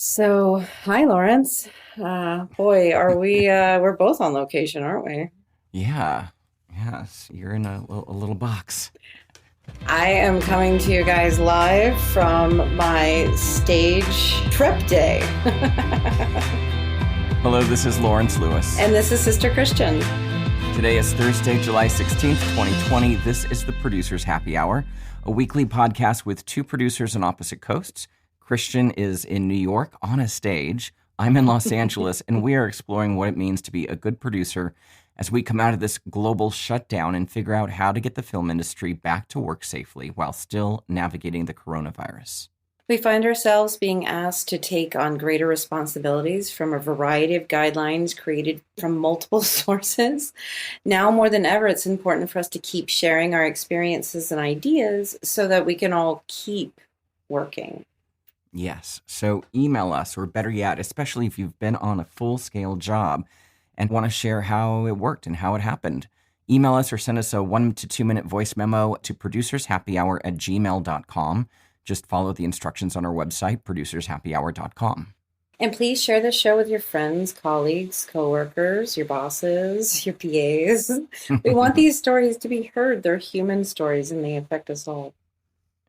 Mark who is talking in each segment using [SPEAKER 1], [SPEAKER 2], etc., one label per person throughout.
[SPEAKER 1] So, hi, Lawrence. Boy, are we're both on location, aren't we?
[SPEAKER 2] Yeah. Yes. You're in a little box.
[SPEAKER 1] I am coming to you guys live from my stage prep day.
[SPEAKER 2] Hello, this is Lawrence Lewis.
[SPEAKER 1] And this is Sister Christian.
[SPEAKER 2] Today is Thursday, July 16th, 2020. This is the Producer's Happy Hour, a weekly podcast with two producers on opposite coasts. Christian is in New York on a stage. I'm in Los Angeles, and we are exploring what it means to be a good producer as we come out of this global shutdown and figure out how to get the film industry back to work safely while still navigating the coronavirus.
[SPEAKER 1] We find ourselves being asked to take on greater responsibilities from a variety of guidelines created from multiple sources. Now more than ever, it's important for us to keep sharing our experiences and ideas so that we can all keep working.
[SPEAKER 2] Yes. So email us, or better yet, especially if you've been on a full-scale job and want to share how it worked and how it happened. Email us or send us a 1 to 2 minute voice memo to producershappyhour@gmail.com. Just follow the instructions on our website, producershappyhour.com.
[SPEAKER 1] And please share this show with your friends, colleagues, coworkers, your bosses, your PAs. We want these stories to be heard. They're human stories and they affect us all.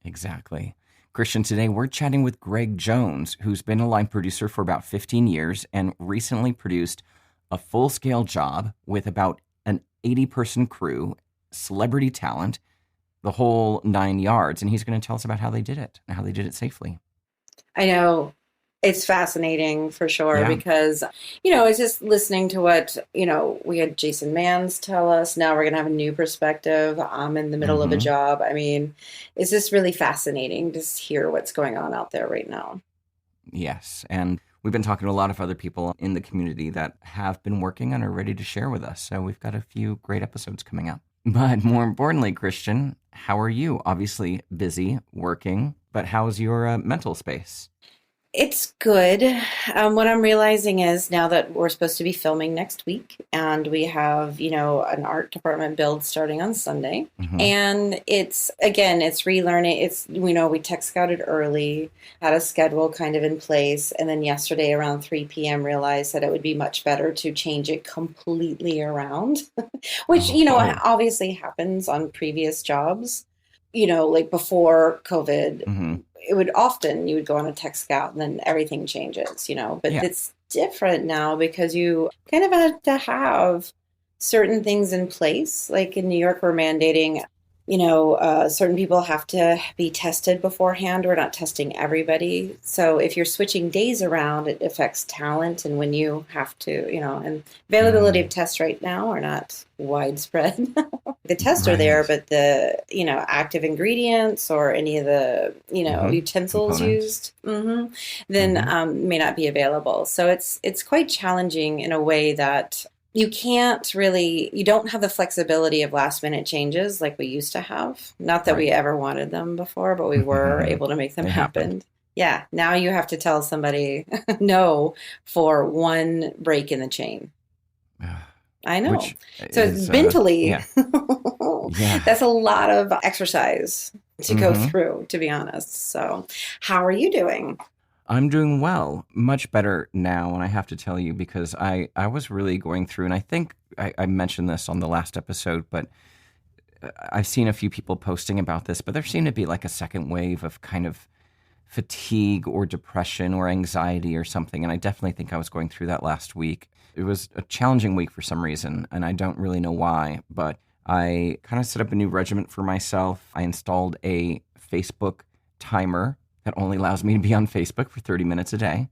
[SPEAKER 2] Exactly. Christian, today we're chatting with Greg Jones, who's been a line producer for about 15 years and recently produced a full-scale job with about an 80-person crew, celebrity talent, the whole 9 yards. And he's going to tell us about how they did it and how they did it safely.
[SPEAKER 1] I know. It's fascinating for sure
[SPEAKER 2] Yeah.
[SPEAKER 1] because, it's just listening to what, we had Jason Manns tell us. Now we're going to have a new perspective. I'm in the middle of a job. I mean, it's just really fascinating to hear what's going on out there right now.
[SPEAKER 2] Yes. And we've been talking to a lot of other people in the community that have been working and are ready to share with us. So we've got a few great episodes coming up. But more importantly, Christian, how are you? Obviously busy working, but how's your mental space?
[SPEAKER 1] It's good. What I'm realizing is now that we're supposed to be filming next week and we have, an art department build starting on Sunday. And it's relearning. We tech scouted early, had a schedule kind of in place. And then yesterday around 3 p.m. realized that it would be much better to change it completely around, which, obviously happens on previous jobs, like before COVID. You would go on a tech scout and then everything changes, but it's different now because you kind of have to have certain things in place. Like in New York, we're mandating, certain people have to be tested beforehand. We're not testing everybody. So if you're switching days around, it affects talent. And when you have to, and availability of tests right now are not widespread. The tests are there, but the, active ingredients or any of the, utensils
[SPEAKER 2] Components.
[SPEAKER 1] used, then may not be available. So it's quite challenging in a way that you don't have the flexibility of last minute changes like we used to have. Not that we ever wanted them before, but we were able to make them happen. Yeah. Now you have to tell somebody no for one break in the chain. I know. So mentally, that's a lot of exercise to go through, to be honest. So how are you doing?
[SPEAKER 2] I'm doing well, much better now. And I have to tell you, because I was really going through, and I think I mentioned this on the last episode, but I've seen a few people posting about this, but there seemed to be like a second wave of kind of fatigue or depression or anxiety or something. And I definitely think I was going through that last week. It was a challenging week for some reason, and I don't really know why, but I kind of set up a new regimen for myself. I installed a Facebook timer that only allows me to be on Facebook for 30 minutes a day.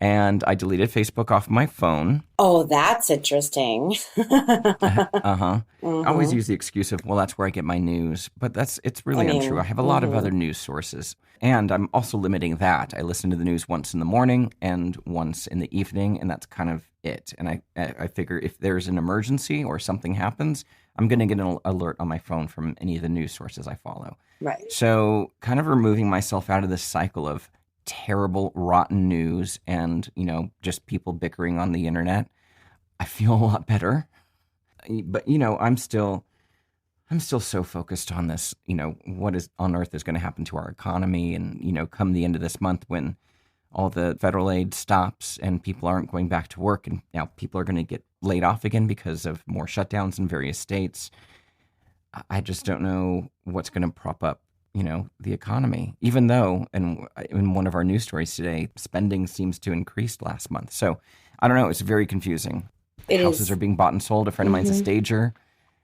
[SPEAKER 2] And I deleted Facebook off my phone.
[SPEAKER 1] Oh, that's interesting.
[SPEAKER 2] I always use the excuse of, well, that's where I get my news. But it's really untrue. I have a lot of other news sources. And I'm also limiting that. I listen to the news once in the morning and once in the evening, and that's kind of it. And I figure if there's an emergency or something happens, I'm going to get an alert on my phone from any of the news sources I follow.
[SPEAKER 1] Right.
[SPEAKER 2] So kind of removing myself out of this cycle of terrible, rotten news and, just people bickering on the internet, I feel a lot better. But, I'm still so focused on this, what is on earth is going to happen to our economy. And, come the end of this month when all the federal aid stops and people aren't going back to work. And now people are going to get laid off again because of more shutdowns in various states. I just don't know what's going to prop up, the economy, even though, and in one of our news stories today, spending seems to increase last month. So I don't know. It's very confusing. Houses are being bought and sold. A friend of mine's a stager.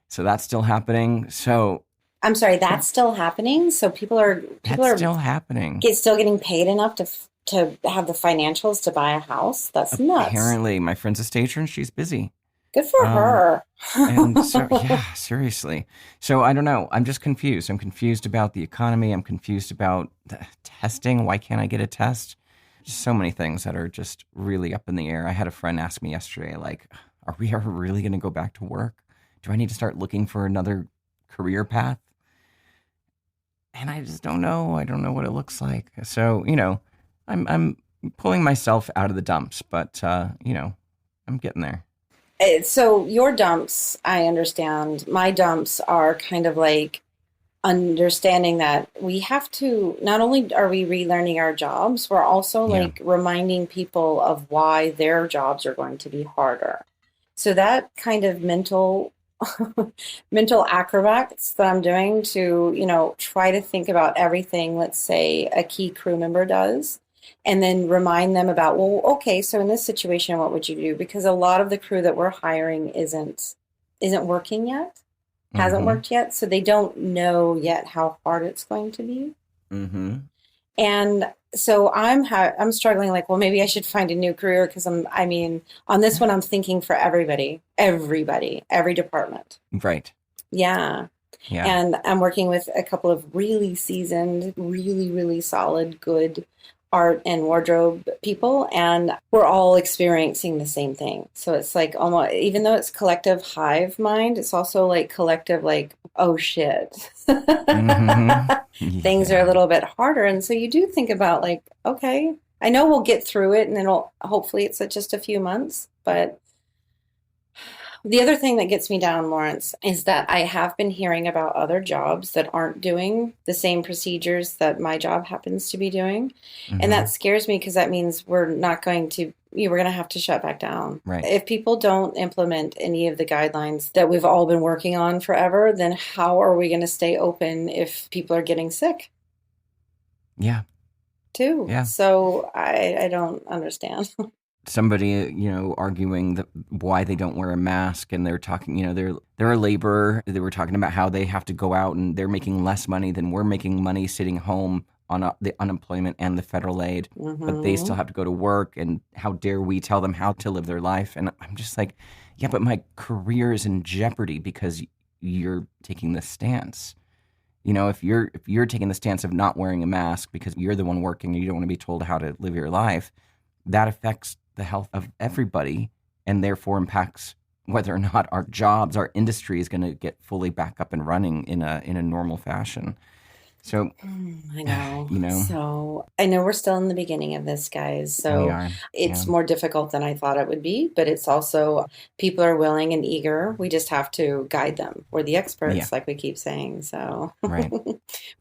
[SPEAKER 2] So that's still happening. So
[SPEAKER 1] I'm sorry, that's still happening. So people are
[SPEAKER 2] still happening.
[SPEAKER 1] Still getting paid enough to have the financials to buy a house. That's nuts.
[SPEAKER 2] Apparently, my friend's a stager and she's busy.
[SPEAKER 1] Good for her.
[SPEAKER 2] And so, yeah, seriously. So I don't know. I'm just confused. I'm confused about the economy. I'm confused about the testing. Why can't I get a test? Just so many things that are just really up in the air. I had a friend ask me yesterday, like, are we ever really going to go back to work? Do I need to start looking for another career path? And I just don't know. I don't know what it looks like. So, I'm pulling myself out of the dumps, but, I'm getting there.
[SPEAKER 1] So your dumps, I understand. My dumps are kind of like understanding that we have to, not only are we relearning our jobs, we're also like reminding people of why their jobs are going to be harder. So that kind of mental acrobats that I'm doing to, try to think about everything, let's say a key crew member does, and then remind them about, well, okay, so in this situation, what would you do? Because a lot of the crew that we're hiring isn't working yet, hasn't worked yet. So they don't know yet how hard it's going to be. Mm-hmm. And so I'm struggling like, well, maybe I should find a new career because on this one, I'm thinking for everybody, every department.
[SPEAKER 2] Right.
[SPEAKER 1] Yeah. And I'm working with a couple of really seasoned, really, really solid, good art and wardrobe people, and we're all experiencing the same thing. So it's like almost, even though it's collective hive mind, it's also like collective, like, oh shit. Things are a little bit harder. And so you do think about like, okay, I know we'll get through it and hopefully it's just a few months, but the other thing that gets me down, Lawrence, is that I have been hearing about other jobs that aren't doing the same procedures that my job happens to be doing. Mm-hmm. And that scares me because that means we're going to have to shut back down.
[SPEAKER 2] Right.
[SPEAKER 1] If people don't implement any of the guidelines that we've all been working on forever, then how are we going to stay open if people are getting sick?
[SPEAKER 2] Yeah.
[SPEAKER 1] Too.
[SPEAKER 2] Yeah.
[SPEAKER 1] So I don't understand.
[SPEAKER 2] Somebody, arguing that why they don't wear a mask, and they're talking, they're a laborer. They were talking about how they have to go out and they're making less money than we're making money sitting home on the unemployment and the federal aid, but they still have to go to work. And how dare we tell them how to live their life? And I'm just like, yeah, but my career is in jeopardy because you're taking this stance. If you're taking the stance of not wearing a mask because you're the one working and you don't want to be told how to live your life, that affects the health of everybody and therefore impacts whether or not our jobs, our industry is going to get fully back up and running in a normal fashion. So
[SPEAKER 1] I know. So I know we're still in the beginning of this, guys. So it's more difficult than I thought it would be, but it's also people are willing and eager. We just have to guide them. We're the experts, like we keep saying. So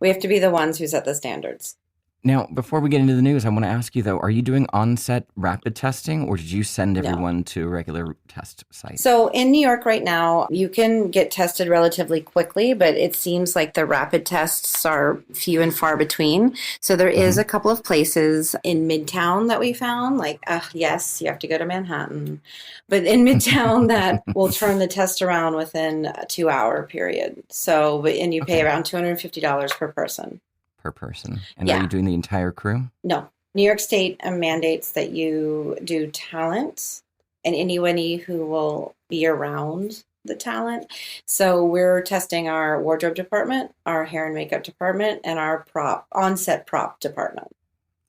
[SPEAKER 1] we have to be the ones who set the standards.
[SPEAKER 2] Now, before we get into the news, I want to ask you, though, are you doing Onset rapid testing, or did you send everyone to a regular test site?
[SPEAKER 1] So in New York right now, you can get tested relatively quickly, but it seems like the rapid tests are few and far between. So there is a couple of places in Midtown that we found, like, yes, you have to go to Manhattan, but in Midtown that will turn the test around within a 2-hour period. So, and you pay around $250 per person.
[SPEAKER 2] Per person. And are you doing the entire crew?
[SPEAKER 1] No. New York State mandates that you do talent and anybody who will be around the talent. So we're testing our wardrobe department, our hair and makeup department, and our on-set prop department.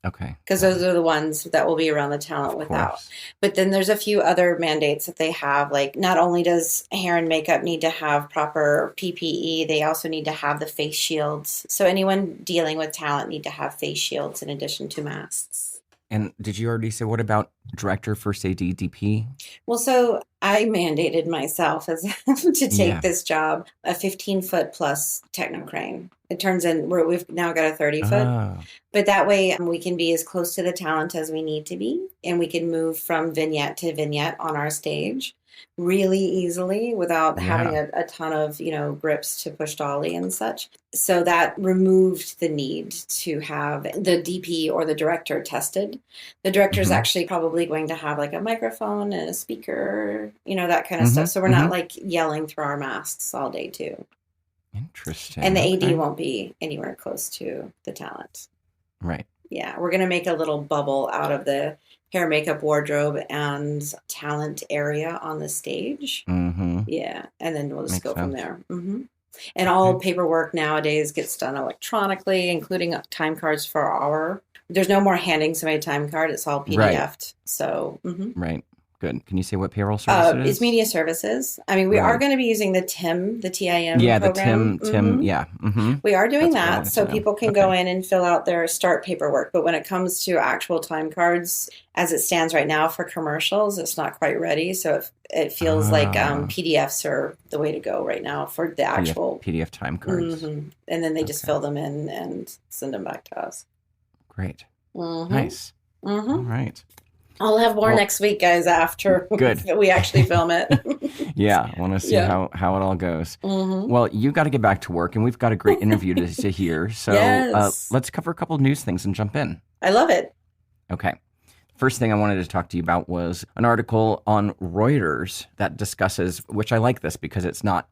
[SPEAKER 2] Okay.
[SPEAKER 1] Because those are the ones that will be around the talent without. But then there's a few other mandates that they have. Like, not only does hair and makeup need to have proper PPE, they also need to have the face shields. So anyone dealing with talent need to have face shields in addition to masks.
[SPEAKER 2] And did you already say, what about director, first AD, DP?
[SPEAKER 1] Well, so I mandated myself as to take
[SPEAKER 2] Yeah.
[SPEAKER 1] this job, a 15-foot plus techno crane. It turns in we've now got a 30-foot,
[SPEAKER 2] Oh,
[SPEAKER 1] but that way we can be as close to the talent as we need to be, and we can move from vignette to vignette on our stage really easily without having
[SPEAKER 2] yeah.
[SPEAKER 1] a ton of, grips to push dolly and such. So that removed the need to have the DP or the director tested. The director is
[SPEAKER 2] Hmm.
[SPEAKER 1] actually probably going to have like a microphone and a speaker, that kind of
[SPEAKER 2] Hmm.
[SPEAKER 1] stuff. So we're not
[SPEAKER 2] Hmm.
[SPEAKER 1] like yelling through our masks all day too. And
[SPEAKER 2] Interesting.
[SPEAKER 1] the AD
[SPEAKER 2] Okay.
[SPEAKER 1] won't be anywhere close to the talent.
[SPEAKER 2] Right.
[SPEAKER 1] Yeah, we're going to make a little bubble out of the hair, makeup, wardrobe, and talent area on the stage.
[SPEAKER 2] Hmm.
[SPEAKER 1] Yeah, and then we'll just
[SPEAKER 2] Makes
[SPEAKER 1] go from
[SPEAKER 2] sense.
[SPEAKER 1] there. And
[SPEAKER 2] Okay.
[SPEAKER 1] all paperwork nowadays gets done electronically, including time cards for our. There's no more handing somebody a time card. It's all
[SPEAKER 2] Right.
[SPEAKER 1] PDF'd. So,
[SPEAKER 2] Right. Good. Can you say what payroll service it
[SPEAKER 1] it's
[SPEAKER 2] is?
[SPEAKER 1] media services. I mean, we are
[SPEAKER 2] Right.
[SPEAKER 1] going to be using the TIM, the TIM
[SPEAKER 2] Yeah, the
[SPEAKER 1] program.
[SPEAKER 2] Tim, yeah.
[SPEAKER 1] We are doing
[SPEAKER 2] That's what I
[SPEAKER 1] that
[SPEAKER 2] wanted
[SPEAKER 1] so
[SPEAKER 2] to know.
[SPEAKER 1] people can
[SPEAKER 2] Okay.
[SPEAKER 1] go in and fill out their start paperwork. But when it comes to actual time cards, as it stands right now for commercials, it's not quite ready. So it feels like
[SPEAKER 2] Ah,
[SPEAKER 1] PDFs are the way to go right now for the actual.
[SPEAKER 2] PDF time cards.
[SPEAKER 1] And then they just
[SPEAKER 2] Okay.
[SPEAKER 1] fill them in and send them back to us.
[SPEAKER 2] Great.
[SPEAKER 1] Mm-hmm.
[SPEAKER 2] Nice. All right.
[SPEAKER 1] I'll have more
[SPEAKER 2] Well,
[SPEAKER 1] next week, guys, after
[SPEAKER 2] good.
[SPEAKER 1] we actually film it.
[SPEAKER 2] Yeah, I want to see
[SPEAKER 1] Yeah.
[SPEAKER 2] how it all goes. Well, you got to get back to work, and we've got a great interview to hear. So
[SPEAKER 1] Yes.
[SPEAKER 2] let's cover a couple of news things and jump in.
[SPEAKER 1] I love it.
[SPEAKER 2] Okay. First thing I wanted to talk to you about was an article on Reuters that discusses, which I like this because it's not,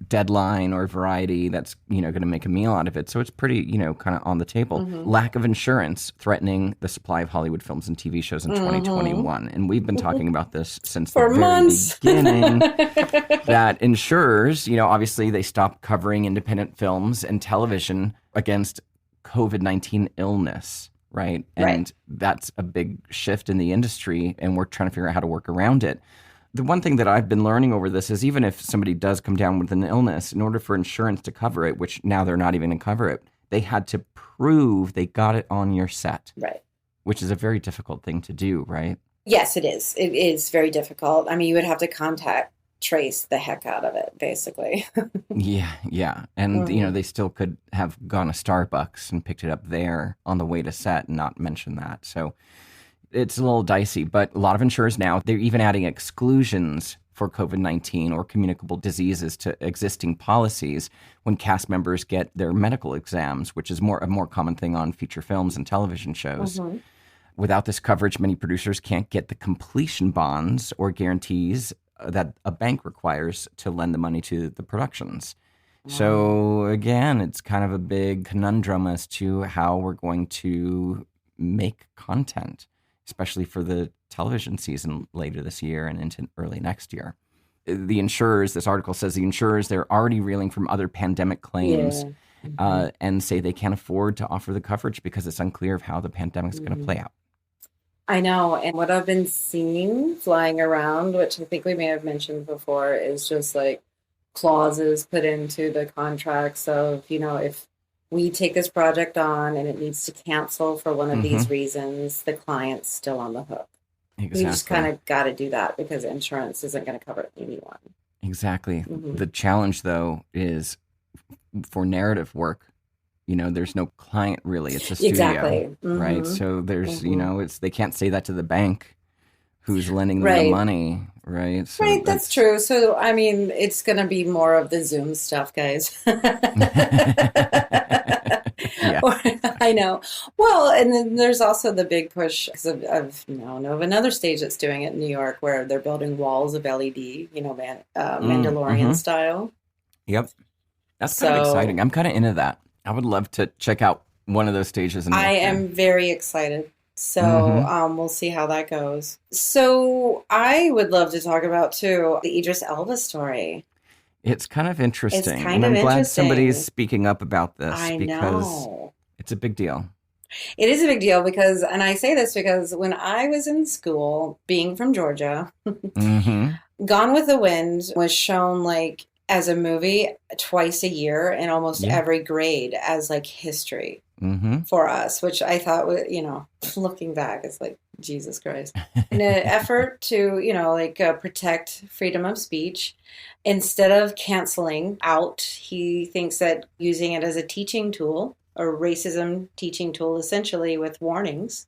[SPEAKER 2] Deadline or Variety that's, going to make a meal out of it. So it's pretty, kind of on the table. Lack of insurance threatening the supply of Hollywood films and TV shows in 2021. And we've been talking about this since
[SPEAKER 1] For
[SPEAKER 2] the very
[SPEAKER 1] months.
[SPEAKER 2] beginning that insurers, obviously they stopped covering independent films and television against COVID-19 illness. Right. And that's a big shift in the industry, and we're trying to figure out how to work around it. The one thing that I've been learning over this is even if somebody does come down with an illness, in order for insurance to cover it, which now they're not even going to cover it, they had to prove they got it on your set.
[SPEAKER 1] Right.
[SPEAKER 2] Which is a very difficult thing to do, right?
[SPEAKER 1] Yes, it is. It is very difficult. I mean, you would have to contact trace the heck out of it, basically.
[SPEAKER 2] Yeah. And, they still could have gone to Starbucks and picked it up there on the way to set and not mention that. So it's a little dicey, but a lot of insurers now, they're even adding exclusions for COVID-19 or communicable diseases to existing policies when cast members get their medical exams, which is a more common thing on feature films and television shows. Without this coverage, many producers can't get the completion bonds or guarantees that a bank requires to lend the money to the productions. So again, it's kind of a big conundrum as to how we're going to make content, especially for the television season later this year and into early next year. The insurers, this article says the insurers, they're already reeling from other pandemic claims and say they can't afford to offer the coverage because it's unclear of how the pandemic's going to play out.
[SPEAKER 1] I know. And what I've been seeing flying around, which I think we may have mentioned before, is just like clauses put into the contracts of, if we take this project on and it needs to cancel for one of these reasons, the client's still on the hook.
[SPEAKER 2] Exactly.
[SPEAKER 1] You just kind of got to do that because insurance isn't going to cover anyone.
[SPEAKER 2] Exactly. The challenge, though, is for narrative work. There's no client really. It's a studio, right? So there's, they can't say that to the bank who's lending them the money, right? So
[SPEAKER 1] that's true. So, I mean, it's going to be more of the Zoom stuff, guys.
[SPEAKER 2] Yeah.
[SPEAKER 1] I know. Well, and then there's also the big push of know of another stage that's doing it in New York where they're building walls of LED, Mandalorian style.
[SPEAKER 2] Yep. That's kind of exciting. I'm kind of into that. I would love to check out one of those stages.
[SPEAKER 1] I am very excited. So we'll see how that goes. So I would love to talk about, too, the Idris Elba story.
[SPEAKER 2] It's kind of interesting.
[SPEAKER 1] It's kind
[SPEAKER 2] and
[SPEAKER 1] of
[SPEAKER 2] I'm glad
[SPEAKER 1] interesting.
[SPEAKER 2] somebody's speaking up about this
[SPEAKER 1] I
[SPEAKER 2] because
[SPEAKER 1] know.
[SPEAKER 2] It's a big deal.
[SPEAKER 1] It is a big deal because, and I say this because when I was in school, being from Georgia, Gone with the Wind was shown like as a movie twice a year in almost every grade as like history. for us, which I thought, looking back, it's like, Jesus Christ. In an effort to, protect freedom of speech, instead of canceling out, he thinks that using it as a teaching tool, or racism teaching tool, essentially with warnings,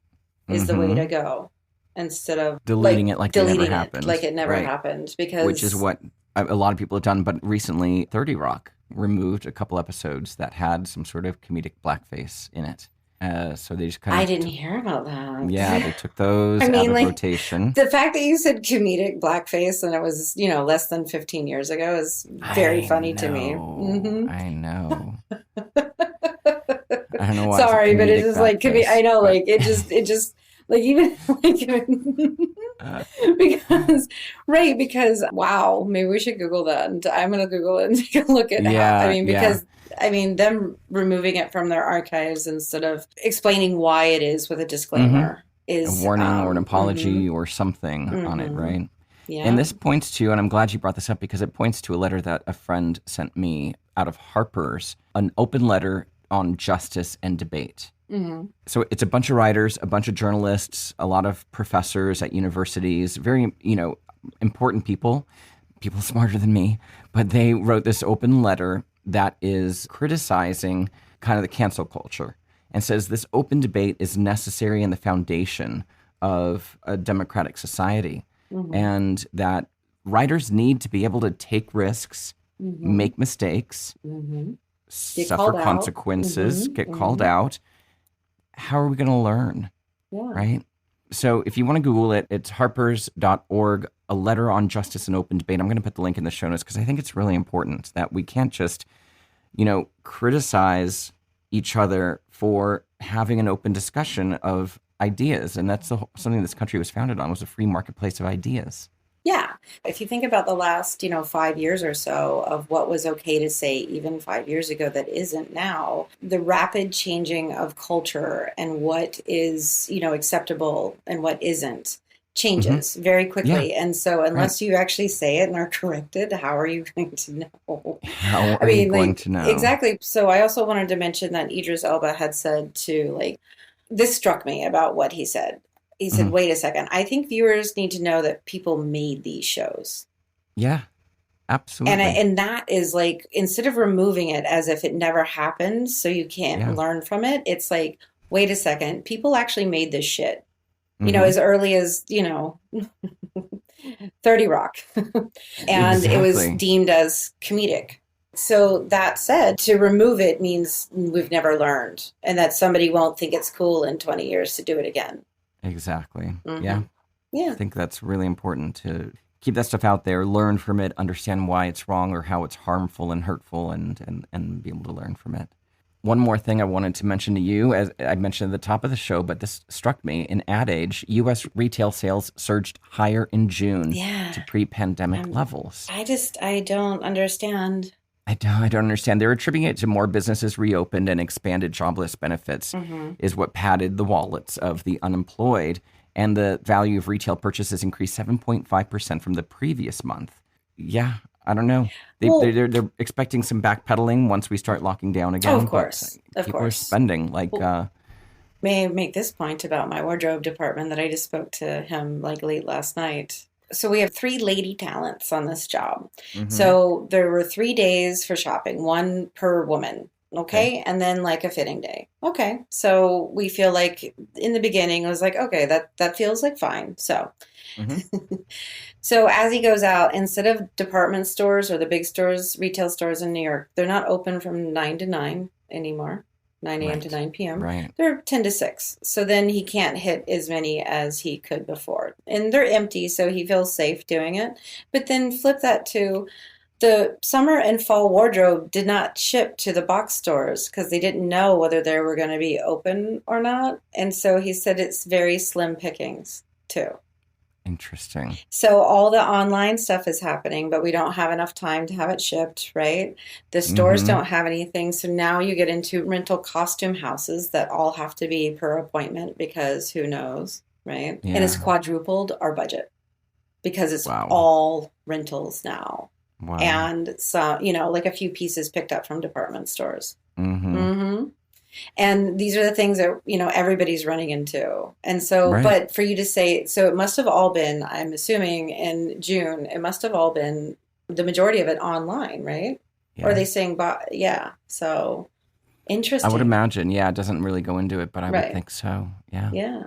[SPEAKER 1] is the way to go. Instead of
[SPEAKER 2] deleting it like it never happened.
[SPEAKER 1] Like it never happened. Because
[SPEAKER 2] which is what a lot of people have done. But recently, 30 Rock removed a couple episodes that had some sort of comedic blackface in it. So they just kind of...
[SPEAKER 1] I didn't hear about that.
[SPEAKER 2] Yeah, they took those out of rotation.
[SPEAKER 1] The fact that you said comedic blackface and it was, less than 15 years ago is very funny to me.
[SPEAKER 2] I know. I don't know why.
[SPEAKER 1] Sorry, but it's just like, I know, like, it just, like, even, like, because, wow, maybe we should Google that. And I'm going to Google it and take a look at how, them removing it from their archives instead of explaining why it is with a disclaimer is
[SPEAKER 2] a warning or an apology or something on it, right?
[SPEAKER 1] Yeah.
[SPEAKER 2] And this points to, and I'm glad you brought this up because it points to a letter that a friend sent me out of Harper's, an open letter on justice and debate. So it's a bunch of writers, a bunch of journalists, a lot of professors at universities, very, important people smarter than me, but they wrote this open letter that is criticizing kind of the cancel culture and says this open debate is necessary in the foundation of a democratic society and that writers need to be able to take risks, make mistakes, suffer consequences, get called out. How are we going to learn? Yeah. Right? So if you want to Google it, it's harpers.org, a letter on justice and open debate. I'm going to put the link in the show notes because I think it's really important that we can't just, criticize each other for having an open discussion of ideas. And that's something this country was founded on, was a free marketplace of ideas.
[SPEAKER 1] Yeah. If you think about the last, 5 years or so of what was okay to say even 5 years ago that isn't now, the rapid changing of culture and what is, acceptable and what isn't changes very quickly. Yeah. And so unless you actually say it and are corrected, how are you going to know?
[SPEAKER 2] How are you going to know?
[SPEAKER 1] Exactly. So I also wanted to mention that Idris Elba had said this struck me about what he said. He said, wait a second, I think viewers need to know that people made these shows.
[SPEAKER 2] Yeah, absolutely.
[SPEAKER 1] And that is like, instead of removing it as if it never happened so you can't learn from it, it's like, wait a second, people actually made this shit. As early as, 30 Rock. And it was deemed as comedic. So that said, to remove it means we've never learned and that somebody won't think it's cool in 20 years to do it again.
[SPEAKER 2] Exactly. Yeah. I think that's really important to keep that stuff out there, learn from it, understand why it's wrong or how it's harmful and hurtful, and be able to learn from it. One more thing I wanted to mention to you, as I mentioned at the top of the show, but this struck me. In Ad Age, U.S. retail sales surged higher in June to pre-pandemic levels.
[SPEAKER 1] I don't understand.
[SPEAKER 2] I don't understand. They're attributing it to more businesses reopened and expanded jobless benefits is what padded the wallets of the unemployed. And the value of retail purchases increased 7.5% from the previous month. Yeah, I don't know. They're expecting some backpedaling once we start locking down again.
[SPEAKER 1] Oh, of course.
[SPEAKER 2] People are spending
[SPEAKER 1] may I make this point about my wardrobe department that I just spoke to him late last night. So we have 3 lady talents on this job. So there were 3 days for shopping, 1 per woman. Okay. And then a fitting day. Okay. So we feel like in the beginning, it was like, okay, that feels like fine. So, so as he goes out, instead of department stores or the big stores, retail stores in New York, they're not open from 9 to 9 anymore. 9 a.m. to 9 p.m.
[SPEAKER 2] Right.
[SPEAKER 1] They're 10 to 6. So then he can't hit as many as he could before. And they're empty, so he feels safe doing it. But then flip that to the summer and fall wardrobe did not ship to the box stores because they didn't know whether they were going to be open or not. And so he said it's very slim pickings, too.
[SPEAKER 2] Interesting.
[SPEAKER 1] So all the online stuff is happening, but we don't have enough time to have it shipped, right? The stores don't have anything. So now you get into rental costume houses that all have to be per appointment because who knows, right? Yeah. And it's quadrupled our budget because it's all rentals now. Wow. And so, a few pieces picked up from department stores. And these are the things that, everybody's running into. And so,
[SPEAKER 2] Right.
[SPEAKER 1] but for you to say, so it must have all been, I'm assuming in June, it must have all been the majority of it online, right? Or are
[SPEAKER 2] Yeah.
[SPEAKER 1] they saying, yeah. So
[SPEAKER 2] I would
[SPEAKER 1] interesting.
[SPEAKER 2] imagine. Yeah. It doesn't really go into it, but I would
[SPEAKER 1] Right.
[SPEAKER 2] think so. Yeah.
[SPEAKER 1] Yeah.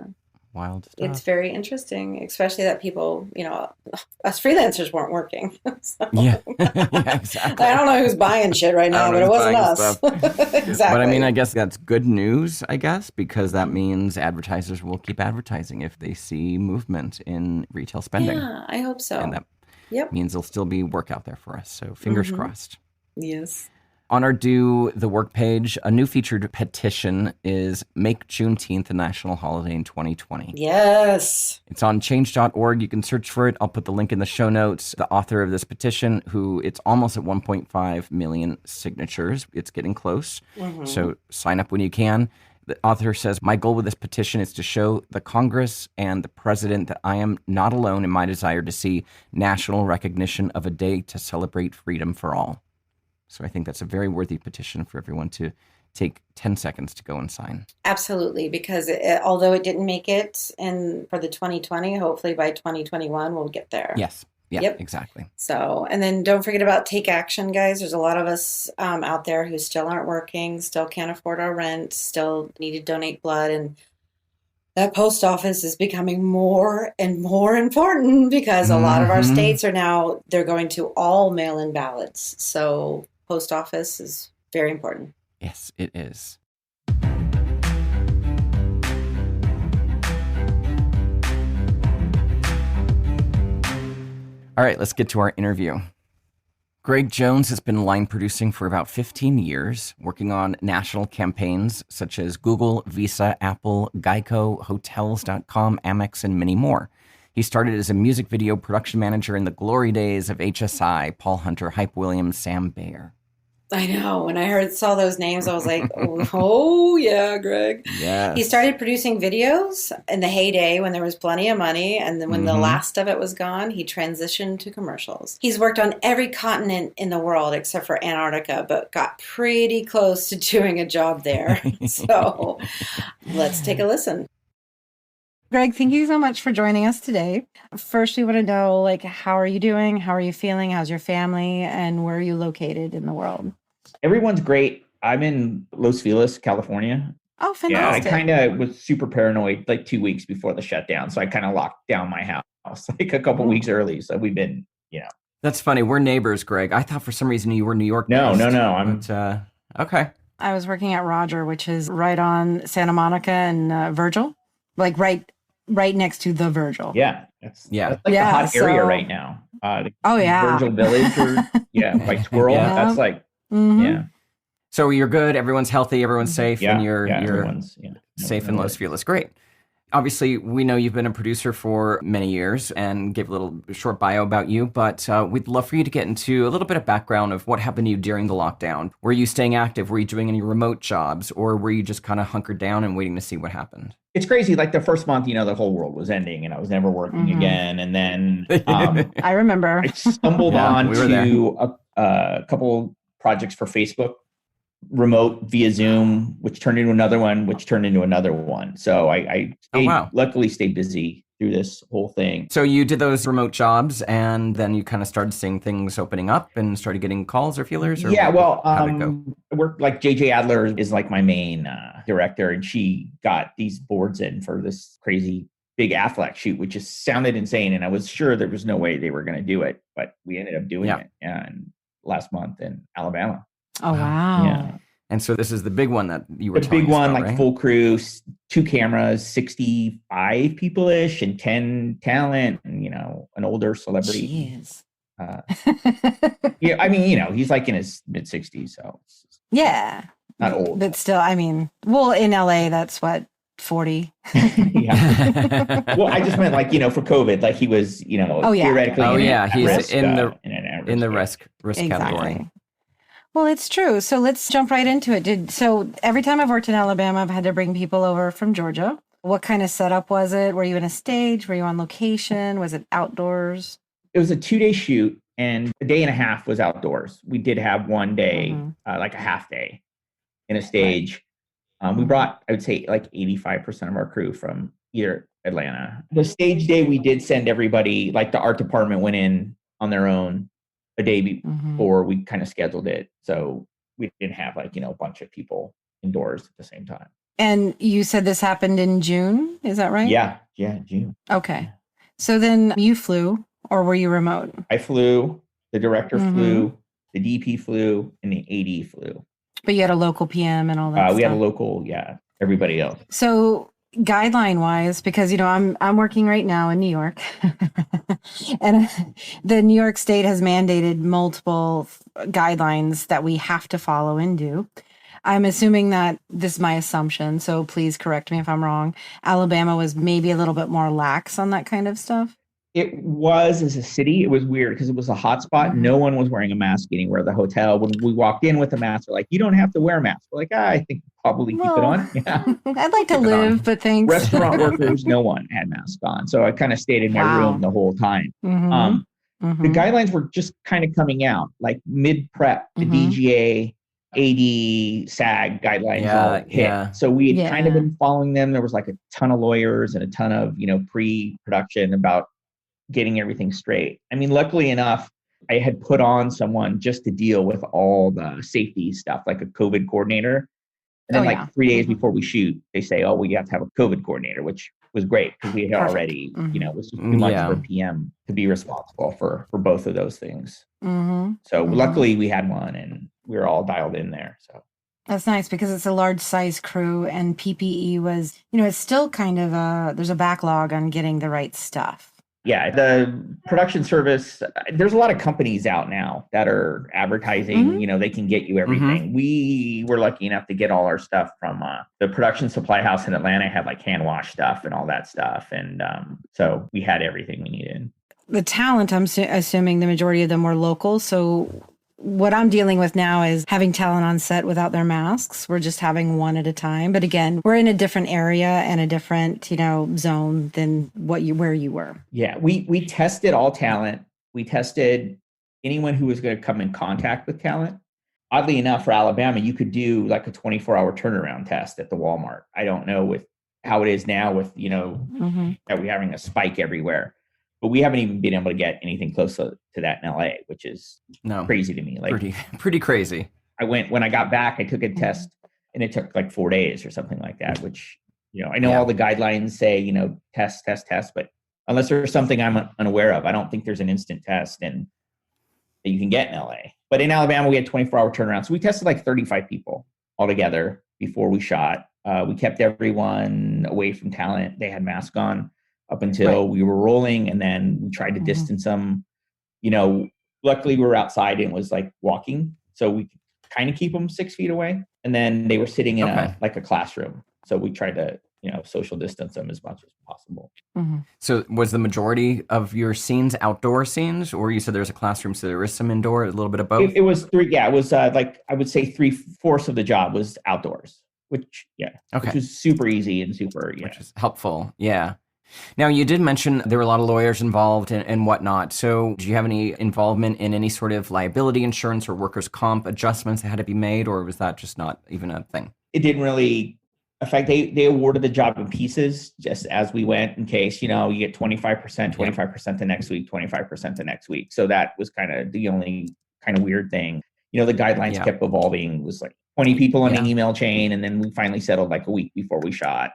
[SPEAKER 2] Wild
[SPEAKER 1] It's
[SPEAKER 2] stuff.
[SPEAKER 1] very interesting, especially that people, us freelancers weren't working. So
[SPEAKER 2] Yeah. Yeah,
[SPEAKER 1] I
[SPEAKER 2] exactly.
[SPEAKER 1] don't know who's buying shit right
[SPEAKER 2] I don't
[SPEAKER 1] now,
[SPEAKER 2] know
[SPEAKER 1] but it
[SPEAKER 2] who's
[SPEAKER 1] wasn't
[SPEAKER 2] buying
[SPEAKER 1] us.
[SPEAKER 2] stuff. But I mean, I
[SPEAKER 1] Exactly.
[SPEAKER 2] guess that's good news, I guess, because that means advertisers will keep advertising if they see movement in retail spending.
[SPEAKER 1] Yeah, I hope
[SPEAKER 2] And
[SPEAKER 1] so.
[SPEAKER 2] that
[SPEAKER 1] Yep.
[SPEAKER 2] means there'll still be work out there for us. So fingers
[SPEAKER 1] Mm-hmm.
[SPEAKER 2] crossed.
[SPEAKER 1] Yes.
[SPEAKER 2] On our Do the Work page, a new featured petition is Make Juneteenth a National Holiday in 2020.
[SPEAKER 1] Yes.
[SPEAKER 2] It's on change.org. You can search for it. I'll put the link in the show notes. The author of this petition, who it's almost at 1.5 million signatures. It's getting close.
[SPEAKER 1] Mm-hmm.
[SPEAKER 2] So sign up when you can. The author says, my goal with this petition is to show the Congress and the president that I am not alone in my desire to see national recognition of a day to celebrate freedom for all. So I think that's a very worthy petition for everyone to take 10 seconds to go and sign.
[SPEAKER 1] Absolutely, because although it didn't make it in for the 2020, hopefully by 2021 we'll get there.
[SPEAKER 2] Yes. Yeah,
[SPEAKER 1] Yep.
[SPEAKER 2] exactly.
[SPEAKER 1] So, and then don't forget about take action, guys. There's a lot of us out there who still aren't working, still can't afford our rent, still need to donate blood, and that post office is becoming more and more important because a lot of our
[SPEAKER 2] Mhm.
[SPEAKER 1] states are now, they're going to all mail-in ballots. So post office is very important.
[SPEAKER 2] Yes, it is. All right, let's get to our interview. Greg Jones has been line producing for about 15 years, working on national campaigns such as Google, Visa, Apple, Geico, Hotels.com, Amex, and many more. He started as a music video production manager in the glory days of HSI, Paul Hunter, Hype Williams, Sam Bayer.
[SPEAKER 1] I know. When I saw those names, I was like, oh yeah, Greg.
[SPEAKER 2] Yes.
[SPEAKER 1] He started producing videos in the heyday when there was plenty of money. And then when the last of it was gone, he transitioned to commercials. He's worked on every continent in the world except for Antarctica, but got pretty close to doing a job there. So let's take a listen. Greg, thank you so much for joining us today. First, we want to know, how are you doing? How are you feeling? How's your family? And where are you located in the world?
[SPEAKER 3] Everyone's great. I'm in Los Feliz, California.
[SPEAKER 1] Oh,
[SPEAKER 3] Yeah, I
[SPEAKER 1] fantastic.
[SPEAKER 3] kind of was super paranoid 2 weeks before the shutdown. So I kind of locked down my house a couple weeks early. So we've been,
[SPEAKER 2] That's funny. We're neighbors, Greg. I thought for some reason you were New York
[SPEAKER 3] No.
[SPEAKER 2] based. Okay.
[SPEAKER 1] I was working at Roger, which is right on Santa Monica and Virgil, right next to the Virgil.
[SPEAKER 3] Yeah. That's
[SPEAKER 1] Yeah,
[SPEAKER 3] the hot area
[SPEAKER 1] so-
[SPEAKER 3] right now.
[SPEAKER 1] Oh, yeah.
[SPEAKER 3] Virgil Village by Twirl.
[SPEAKER 2] Yeah.
[SPEAKER 3] That's
[SPEAKER 1] Mhm.
[SPEAKER 3] yeah.
[SPEAKER 2] So you're good. Everyone's healthy. Everyone's safe.
[SPEAKER 3] Yeah.
[SPEAKER 2] And you're
[SPEAKER 3] Everyone's
[SPEAKER 2] safe in
[SPEAKER 3] no
[SPEAKER 2] Los Feliz. Great. Obviously, we know you've been a producer for many years and gave a little short bio about you, but we'd love for you to get into a little bit of background of what happened to you during the lockdown. Were you staying active? Were you doing any remote jobs? Or were you just kind of hunkered down and waiting to see what happened?
[SPEAKER 3] It's crazy. The first month, the whole world was ending and I was never working again. And then
[SPEAKER 1] I remember.
[SPEAKER 3] I stumbled
[SPEAKER 2] Yeah,
[SPEAKER 3] on
[SPEAKER 2] we were there.
[SPEAKER 3] to a couple projects for Facebook, remote via Zoom, which turned into another one, which turned into another one. So I luckily stayed busy through this whole thing.
[SPEAKER 2] So you did those remote jobs and then you kind of started seeing things opening up and started getting calls or feelers? Or
[SPEAKER 3] Yeah, well,
[SPEAKER 2] how did it go?
[SPEAKER 3] I work JJ Adler is my main director, and she got these boards in for this crazy big Affleck shoot, which just sounded insane. And I was sure there was no way they were going to do it, but we ended up doing it last month in Alabama.
[SPEAKER 1] Oh, wow.
[SPEAKER 3] Yeah.
[SPEAKER 2] And so this is the big one that you were
[SPEAKER 3] The
[SPEAKER 2] telling
[SPEAKER 3] big
[SPEAKER 2] us
[SPEAKER 3] one,
[SPEAKER 2] about, right?
[SPEAKER 3] full crew, 2 cameras, 65 people-ish, and 10 talent, and, an older celebrity.
[SPEAKER 1] Jeez.
[SPEAKER 3] Yeah, I mean, he's in his mid-60s, so it's
[SPEAKER 1] Yeah.
[SPEAKER 3] not old.
[SPEAKER 1] But still, I mean, well, in LA, that's what, 40?
[SPEAKER 3] Yeah. Well, I just meant for COVID, he was, theoretically.
[SPEAKER 2] Oh, yeah.
[SPEAKER 3] at
[SPEAKER 2] He's
[SPEAKER 3] risk,
[SPEAKER 2] in the
[SPEAKER 3] in the
[SPEAKER 2] risk category.
[SPEAKER 1] Well, it's true. So let's jump right into it. So every time I've worked in Alabama, I've had to bring people over from Georgia. What kind of setup was it? Were you in a stage? Were you on location? Was it outdoors?
[SPEAKER 3] It was a 2-day shoot, and a day and a half was outdoors. We did have one day, like a half day in a stage. We brought, I would say, like 85% of our crew from either Atlanta. The stage day, we did send everybody, like the art department went in on their own a day before we kind of scheduled it. So we didn't have like, a bunch of people indoors at the same time.
[SPEAKER 4] And you said this happened in June, is that right?
[SPEAKER 3] Yeah, June.
[SPEAKER 4] Okay. So then you flew, or were you remote?
[SPEAKER 3] I flew, the director flew, the DP flew, and the AD flew.
[SPEAKER 4] But you had a local PM and all that stuff.
[SPEAKER 3] We had a local, everybody else.
[SPEAKER 4] So guideline wise, because, I'm working right now in New York and the New York State has mandated multiple guidelines that we have to follow and do. I'm assuming that this is my assumption, so please correct me if I'm wrong. Alabama was maybe a little bit more lax on that kind of stuff.
[SPEAKER 3] It was, as a city, it was weird because it was a hot spot. No one was wearing a mask anywhere at the hotel. When we walked in with a mask, they're like, you don't have to wear a mask. We're like, I think probably keep it on. Yeah.
[SPEAKER 4] I'd like to live, but thanks.
[SPEAKER 3] Restaurant workers, no one had masks on. So I kind of stayed in my room the whole time. The guidelines were just kind of coming out, like mid-prep, the DGA, AD, SAG guidelines all hit. Yeah. So we had kind of been following them. There was like a ton of lawyers and a ton of, pre-production about getting everything straight. I mean, luckily enough, I had put on someone just to deal with all the safety stuff, like a COVID coordinator. And then 3 days before we shoot, they say, well, you have to have a COVID coordinator, which was great because we had already, it was just too much for a PM to be responsible for both of those things. So luckily we had one and we were all dialed in there. So
[SPEAKER 4] that's nice because it's a large size crew and PPE was, it's still kind of there's a backlog on getting the right stuff.
[SPEAKER 3] Yeah, the production service, there's a lot of companies out now that are advertising, they can get you everything. We were lucky enough to get all our stuff from the production supply house in Atlanta, had like hand wash stuff and all that stuff. And so we had everything we needed.
[SPEAKER 4] The talent, I'm assuming the majority of them were local. So what I'm dealing with now is having talent on set without their masks. We're just having one at a time. But again, we're in a different area and a different, zone than where you were.
[SPEAKER 3] Yeah, we tested all talent. We tested anyone who was going to come in contact with talent. Oddly enough, for Alabama, you could do like a 24-hour turnaround test at the Walmart. I don't know with how it is now with, that we're having a spike everywhere. But we haven't even been able to get anything close to that in LA, which is crazy to me. Like
[SPEAKER 2] pretty crazy.
[SPEAKER 3] When I got back, I took a test and it took like 4 days or something like that, which, I know all the guidelines say, test, but unless there's something I'm unaware of, I don't think there's an instant test that you can get in LA. But in Alabama, we had 24-hour turnaround. So we tested like 35 people altogether before we shot. We kept everyone away from talent. They had masks on up until we were rolling, and then we tried to distance them. Luckily we were outside and it was like walking, so we could kind of keep them 6 feet away. And then they were sitting in a classroom, so we tried to social distance them as much as possible.
[SPEAKER 2] So was the majority of your scenes outdoor scenes, or you said there's a classroom, so there is some indoor, a little bit of both?
[SPEAKER 3] It was three. Yeah, it was like I would say 3/4 of the job was outdoors, which was super easy and super
[SPEAKER 2] which is helpful. Yeah. Now, you did mention there were a lot of lawyers involved and whatnot. So do you have any involvement in any sort of liability insurance or workers' comp adjustments that had to be made, or was that just not even a thing?
[SPEAKER 3] It didn't really affect. They awarded the job in pieces just as we went, in case, you get 25%, 25% the next week, 25% the next week. So that was kind of the only kind of weird thing. The guidelines kept evolving. It was like 20 people in an email chain, and then we finally settled like a week before we shot.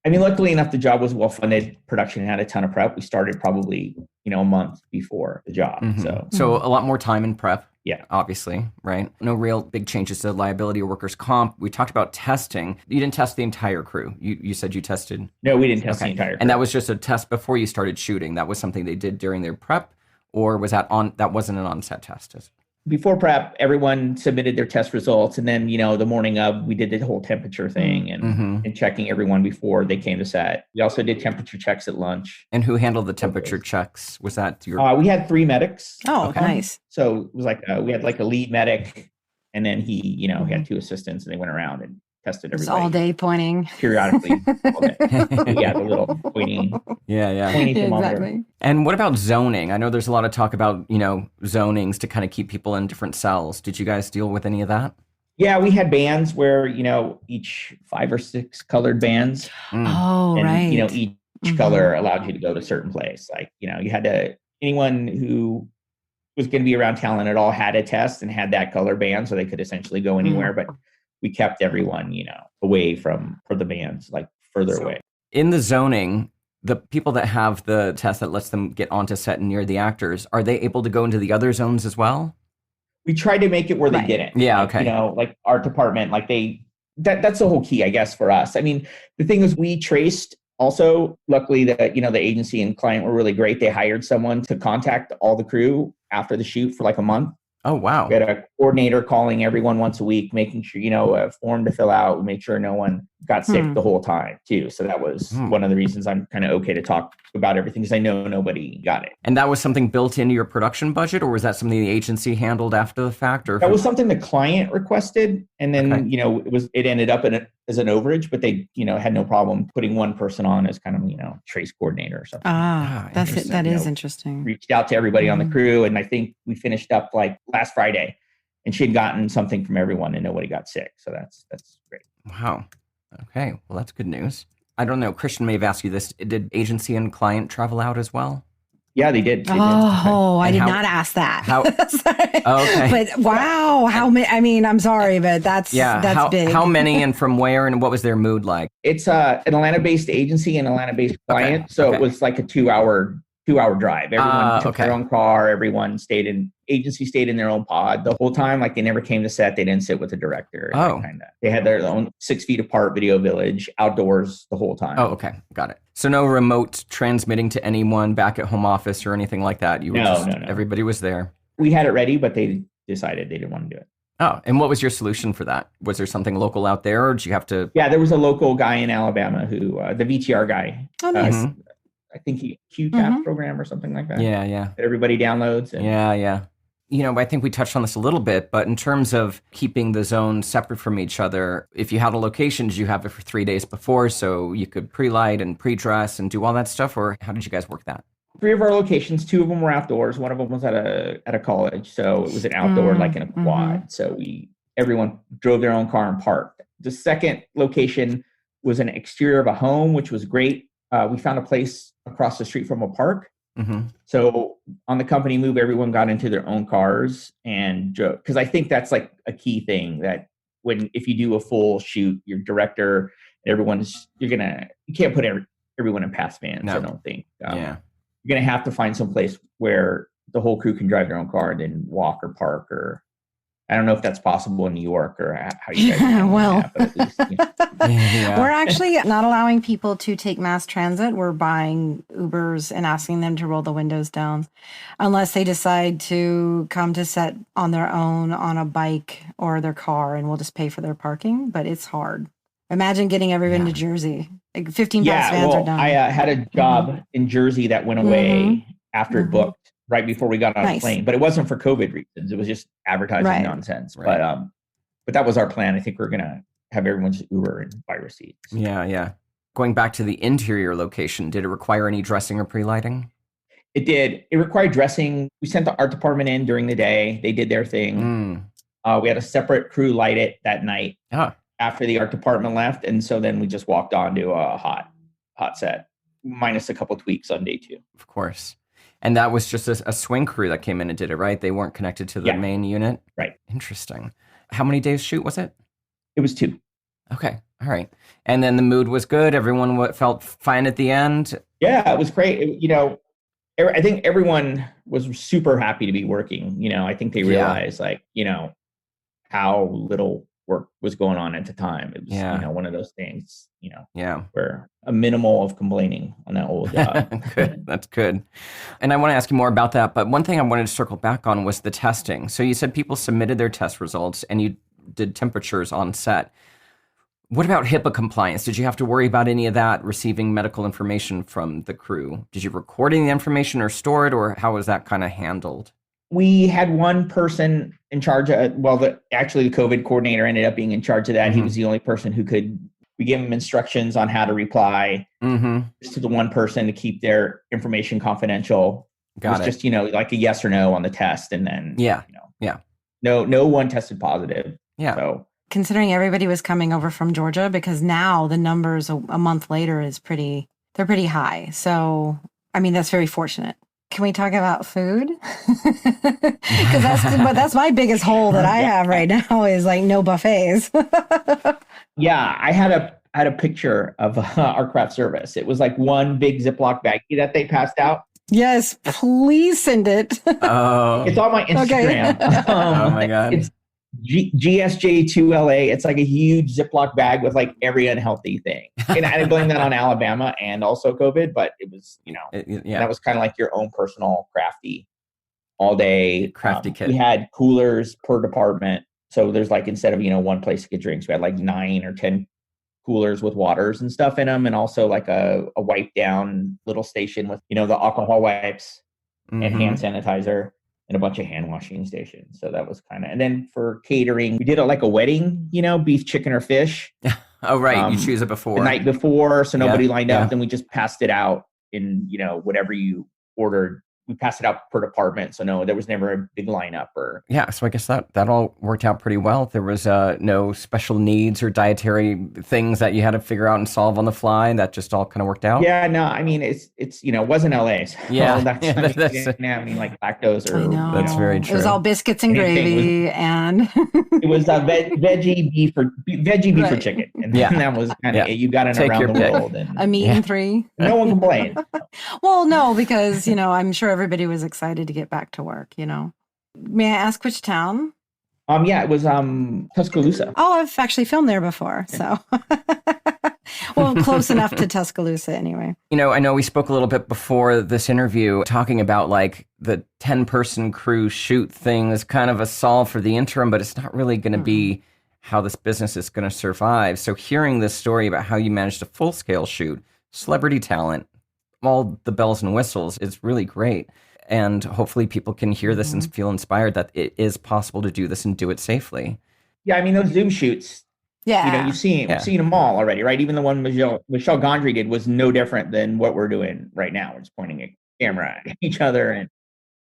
[SPEAKER 3] I mean, luckily enough, the job was well funded. Production had a ton of prep. We started probably, a month before the job.
[SPEAKER 2] So a lot more time in prep.
[SPEAKER 3] Yeah.
[SPEAKER 2] Obviously, right? No real big changes to liability or workers' comp. We talked about testing. You didn't test the entire crew. You said you tested.
[SPEAKER 3] No, we didn't test the entire crew.
[SPEAKER 2] And that was just a test before you started shooting. That was something they did during their prep, or was that wasn't an on-set test?
[SPEAKER 3] Before prep, everyone submitted their test results. And then, the morning of, we did the whole temperature thing and checking everyone before they came to set. We also did temperature checks at lunch.
[SPEAKER 2] And who handled the temperature checks? Was that your...
[SPEAKER 3] we had 3 medics.
[SPEAKER 4] Oh, nice.
[SPEAKER 3] So it was like, we had like a lead medic, and then he, he had 2 assistants, and they went around and tested everybody.
[SPEAKER 4] It's all day pointing.
[SPEAKER 3] Periodically. All day. The little pointing. Pointing
[SPEAKER 4] exactly.
[SPEAKER 2] And what about zoning? I know there's a lot of talk about, zonings to kind of keep people in different cells. Did you guys deal with any of that?
[SPEAKER 3] Yeah, we had bands where, each 5 or 6 colored bands.
[SPEAKER 4] Oh,
[SPEAKER 3] And,
[SPEAKER 4] right.
[SPEAKER 3] each color allowed you to go to a certain place. Like, you had to, anyone who was going to be around town at all had a test and had that color band, so they could essentially go anywhere. But we kept everyone, away for the bands, like further away.
[SPEAKER 2] In the zoning, the people that have the test that lets them get onto set near the actors, are they able to go into the other zones as well?
[SPEAKER 3] We tried to make it where they didn't.
[SPEAKER 2] Yeah,
[SPEAKER 3] like,
[SPEAKER 2] okay.
[SPEAKER 3] Like art department, like that's the whole key, I guess, for us. I mean, the thing is, we traced also, luckily, that, the agency and client were really great. They hired someone to contact all the crew after the shoot for like a month.
[SPEAKER 2] Oh, wow.
[SPEAKER 3] We had a coordinator calling everyone once a week, making sure, a form to fill out, make sure no one got sick the whole time too. So that was one of the reasons I'm kind of okay to talk about everything, because I know nobody got it.
[SPEAKER 2] And that was something built into your production budget, or was that something the agency handled after the fact? Or
[SPEAKER 3] that was something the client requested. And then,
[SPEAKER 2] Okay.
[SPEAKER 3] it ended up as an overage, but they, had no problem putting one person on as kind of, trace coordinator or something.
[SPEAKER 4] That is interesting.
[SPEAKER 3] Reached out to everybody on the crew. And I think we finished up like last Friday, and she had gotten something from everyone and nobody got sick. So that's great.
[SPEAKER 2] Wow. Okay. Well, that's good news. I don't know. Christian may have asked you this. Did agency and client travel out as well?
[SPEAKER 3] Yeah, they did.
[SPEAKER 4] I did not ask that.
[SPEAKER 2] Okay.
[SPEAKER 4] But wow, how many? I mean, I'm sorry, but that's big.
[SPEAKER 2] How many and from where, and what was their mood like?
[SPEAKER 3] It's an Atlanta-based agency and Atlanta-based client, it was like a 2-hour drive. Everyone took their own car. Everyone agency stayed in their own pod the whole time. Like, they never came to set. They didn't sit with the director. They had their own 6 feet apart video village, outdoors the whole time.
[SPEAKER 2] Oh, okay. Got it. So no remote transmitting to anyone back at home office or anything like that? No. Everybody was there.
[SPEAKER 3] We had it ready, but they decided they didn't want to do it.
[SPEAKER 2] Oh, and what was your solution for that? Was there something local out there, or did you have to?
[SPEAKER 3] Yeah, there was a local guy in Alabama who, the VTR guy.
[SPEAKER 4] Oh, nice.
[SPEAKER 3] I think QTAP program or something like that.
[SPEAKER 2] Yeah.
[SPEAKER 3] That everybody downloads.
[SPEAKER 2] Yeah. I think we touched on this a little bit, but in terms of keeping the zones separate from each other, if you had a location, did you have it for 3 days before so you could pre-light and pre-dress and do all that stuff, or how did you guys work that?
[SPEAKER 3] 3 of our locations, 2 of them were outdoors. One of them was at a college, so it was an outdoor, like in a quad. So everyone drove their own car and parked. The second location was an exterior of a home, which was great. We found a place across the street from a park. So on the company move, everyone got into their own cars and drove, because I think that's like a key thing, that if you do a full shoot, your director, you can't put everyone in pass vans. No. I don't think. You're going to have to find some place where the whole crew can drive their own car and then walk or park, or I don't know if that's possible in New York or how you guys that, but at least,
[SPEAKER 4] We're actually not allowing people to take mass transit. We're buying Ubers and asking them to roll the windows down unless they decide to come to set on their own on a bike or their car, and we'll just pay for their parking. But it's hard. Imagine getting everyone to Jersey. Like 15 pass vans are done.
[SPEAKER 3] I had a job in Jersey that went away after it booked, right before we got on a plane, but it wasn't for COVID reasons. It was just advertising nonsense. Right. But that was our plan. I think we're going to have everyone just Uber and buy receipts.
[SPEAKER 2] Yeah. Going back to the interior location, did it require any dressing or pre-lighting?
[SPEAKER 3] It did. It required dressing. We sent the art department in during the day. They did their thing. We had a separate crew light it that night after the art department left. And so then we just walked on to a hot set, minus a couple tweaks on day 2.
[SPEAKER 2] Of course. And that was just a swing crew that came in and did it, right? They weren't connected to the main unit?
[SPEAKER 3] Right.
[SPEAKER 2] Interesting. How many days shoot was it?
[SPEAKER 3] It was 2.
[SPEAKER 2] Okay. All right. And then the mood was good? Everyone felt fine at the end?
[SPEAKER 3] Yeah, it was great. I think everyone was super happy to be working. I think they realized how little work was going on at the time. It was, one of those things, where a minimal of complaining on that old job.
[SPEAKER 2] Good. That's good. And I want to ask you more about that. But one thing I wanted to circle back on was the testing. So you said people submitted their test results and you did temperatures on set. What about Hipaa compliance? Did you have to worry about any of that, receiving medical information from the crew? Did you record any information or store it, or how was that kind of handled?
[SPEAKER 3] We had one person in charge of, actually the COVID coordinator ended up being in charge of that. He was the only person who we gave him instructions on how to reply just to the one person to keep their information confidential. It was just, like a yes or no on the test. And then, no one tested positive.
[SPEAKER 2] Yeah.
[SPEAKER 3] So
[SPEAKER 4] considering everybody was coming over from Georgia, because now the numbers a month later they're pretty high. So, I mean, that's very fortunate. Can we talk about food? Because that's my biggest hole that I have right now is like no buffets.
[SPEAKER 3] yeah, I had a picture of our craft service. It was like one big Ziploc baggie that they passed out.
[SPEAKER 4] Yes, please send it.
[SPEAKER 2] Oh,
[SPEAKER 3] It's on my Instagram.
[SPEAKER 2] Okay. Oh my God.
[SPEAKER 3] It's GSJ2LA. It's like a huge Ziploc bag with like every unhealthy thing. And I blame that on Alabama and also COVID, but it was, that was kind of like your own personal crafty all day.
[SPEAKER 2] Crafty kit.
[SPEAKER 3] We had coolers per department. So there's like, instead of, one place to get drinks, we had like 9 or 10 coolers with waters and stuff in them. And also like a wipe down little station with, the alcohol wipes and hand sanitizer. And a bunch of hand washing stations. So that was and then for catering, we did like a wedding, beef, chicken, or fish.
[SPEAKER 2] Oh, right. You choose it before.
[SPEAKER 3] The night before. So nobody lined up. Then we just passed it out in, whatever you ordered. We passed it out per department. So no, there was never a big lineup or.
[SPEAKER 2] Yeah. So I guess that all worked out pretty well. There was no special needs or dietary things that you had to figure out and solve on the fly. That just all kind of worked out.
[SPEAKER 3] Yeah, no, I mean, it's it wasn't LA. So
[SPEAKER 2] yeah.
[SPEAKER 3] Didn't have any like lactose or.
[SPEAKER 4] I know.
[SPEAKER 2] That's very true.
[SPEAKER 4] It was all biscuits and gravy and.
[SPEAKER 3] It was veggie beef or chicken. And that was kind of it. You got it around the world. And
[SPEAKER 4] a meat and 3.
[SPEAKER 3] No one complained.
[SPEAKER 4] Well, no, because, I'm sure everybody was excited to get back to work, May I ask which town?
[SPEAKER 3] Yeah, it was Tuscaloosa.
[SPEAKER 4] Oh, I've actually filmed there before, so well, close enough to Tuscaloosa anyway.
[SPEAKER 2] I know we spoke a little bit before this interview talking about like the 10-person crew shoot thing is kind of a solve for the interim, but it's not really going to be how this business is going to survive. So hearing this story about how you managed a full-scale shoot, celebrity talent, all the bells and whistles is really great. And hopefully people can hear this and feel inspired that it is possible to do this and do it safely.
[SPEAKER 3] Yeah, I mean, those Zoom shoots, you've seen them all already, right? Even the one Michelle Gondry did was no different than what we're doing right now. We're just pointing a camera at each other. And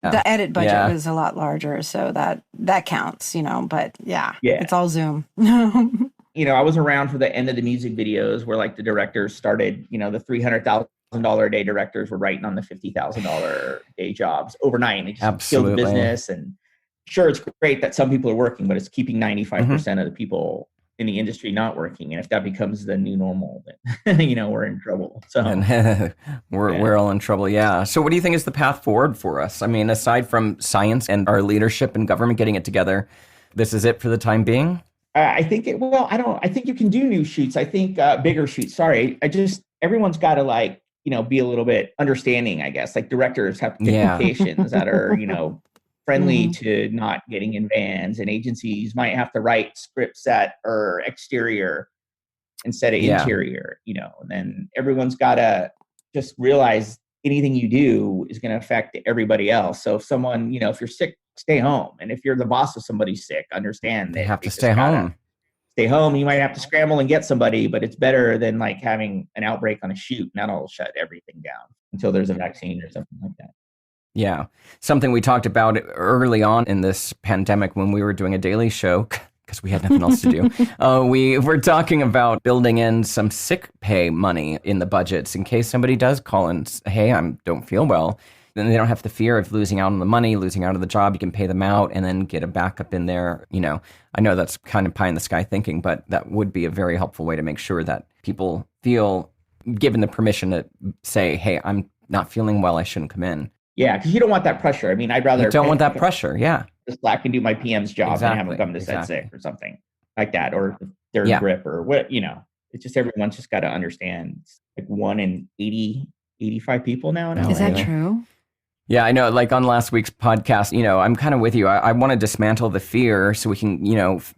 [SPEAKER 4] the edit budget was a lot larger, so that counts, but it's all Zoom.
[SPEAKER 3] I was around for the end of the music videos where like the directors started, the $300,000 a day directors were writing on the $50,000 day jobs overnight. And they just killed the business. And sure, it's great that some people are working, but it's keeping 95% of the people in the industry not working. And if that becomes the new normal, then we're in trouble. So
[SPEAKER 2] we're all in trouble. Yeah. So what do you think is the path forward for us? I mean, aside from science and our leadership and government getting it together, this is it for the time being?
[SPEAKER 3] I think I think you can do new shoots. I think bigger shoots. Sorry. Everyone's got to be a little bit understanding, I guess. Like directors have to take locations that are, friendly to not getting in vans, and agencies might have to write script set or exterior instead of interior, and then everyone's got to just realize anything you do is going to affect everybody else. So if someone, if you're sick, stay home. And if you're the boss of somebody sick, understand
[SPEAKER 2] they have to stay home.
[SPEAKER 3] Stay home. You might have to scramble and get somebody, but it's better than like having an outbreak on a shoot. And that'll shut everything down until there's a vaccine or something like that.
[SPEAKER 2] Yeah. Something we talked about early on in this pandemic when we were doing a daily show, because we had nothing else to do. We were talking about building in some sick pay money in the budgets in case somebody does call and say, hey, I don't feel well. Then they don't have the fear of losing out on the money, losing out on the job. You can pay them out and then get a backup in there. I know that's kind of pie in the sky thinking, but that would be a very helpful way to make sure that people feel given the permission to say, hey, I'm not feeling well. I shouldn't come in.
[SPEAKER 3] Yeah, because you don't want that pressure. I mean, I'd rather...
[SPEAKER 2] You don't want that pressure, yeah.
[SPEAKER 3] Just slack and do my PM's job and have them come to set sick or something like that, or their grip or what, It's just everyone's just got to understand. It's like 1 in 80, 85 people now.
[SPEAKER 4] Is that true?
[SPEAKER 2] Yeah, I know. Like on last week's podcast, I'm kind of with you. I want to dismantle the fear so we can,